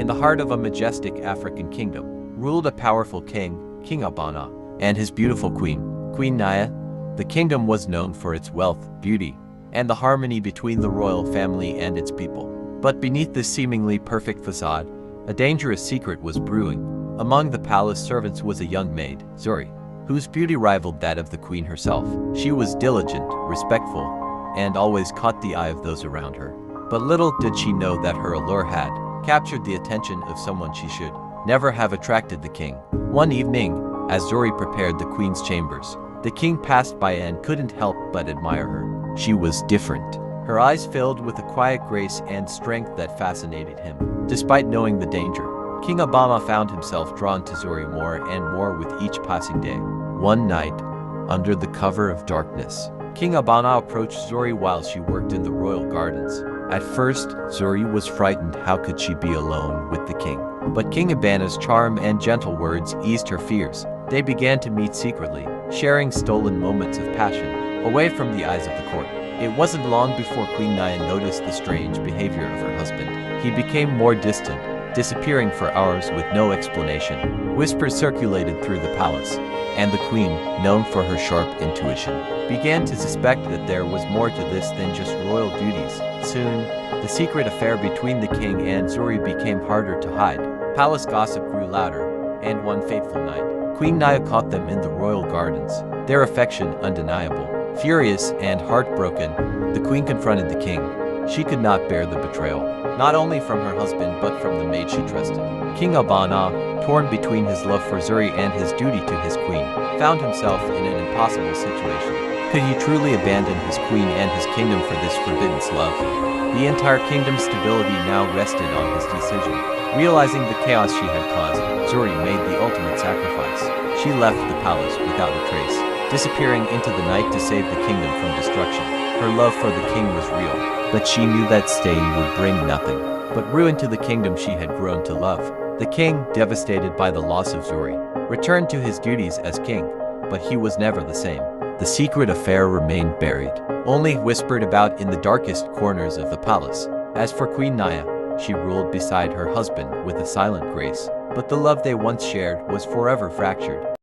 in the heart of a majestic African kingdom, ruled a powerful king, King Abana, and his beautiful queen, Queen Naya. The kingdom was known for its wealth, beauty, and the harmony between the royal family and its people. But beneath this seemingly perfect facade, a dangerous secret was brewing. Among the palace servants was a young maid, Zuri, whose beauty rivaled that of the queen herself. She was diligent, respectful, and always caught the eye of those around her. But little did she know that her allure had captured the attention of someone she should never have attracted, the king. One evening, as Zuri prepared the queen's chambers, the king passed by and couldn't help but admire her. She was different. Her eyes filled with a quiet grace and strength that fascinated him. Despite knowing the danger, King Abama found himself drawn to Zuri more and more with each passing day. One night, under the cover of darkness, King Abana approached Zuri while she worked in the royal gardens. At first, Zuri was frightened. How could she be alone with the king? But King Abana's charm and gentle words eased her fears. They began to meet secretly, sharing stolen moments of passion, away from the eyes of the court. It wasn't long before Queen Naya noticed the strange behavior of her husband. He became more distant, disappearing for hours with no explanation. Whispers circulated through the palace, and the queen, known for her sharp intuition, began to suspect that there was more to this than just royal duties. Soon, the secret affair between the king and Zuri became harder to hide. Palace gossip grew louder, and one fateful night, Queen Naya caught them in the royal gardens, their affection undeniable. Furious and heartbroken, the queen confronted the king. She could not bear the betrayal, not only from her husband but from the maid she trusted. King Abana, torn between his love for Zuri and his duty to his queen, found himself in an impossible situation. Could he truly abandon his queen and his kingdom for this forbidden love? The entire kingdom's stability now rested on his decision. Realizing the chaos she had caused, Zuri made the ultimate sacrifice. She left the palace without a trace, disappearing into the night to save the kingdom from destruction. Her love for the king was real, but she knew that staying would bring nothing but ruin to the kingdom she had grown to love. The king, devastated by the loss of Zuri, returned to his duties as king, but he was never the same. The secret affair remained buried, only whispered about in the darkest corners of the palace. As for Queen Naya, she ruled beside her husband with a silent grace, but the love they once shared was forever fractured.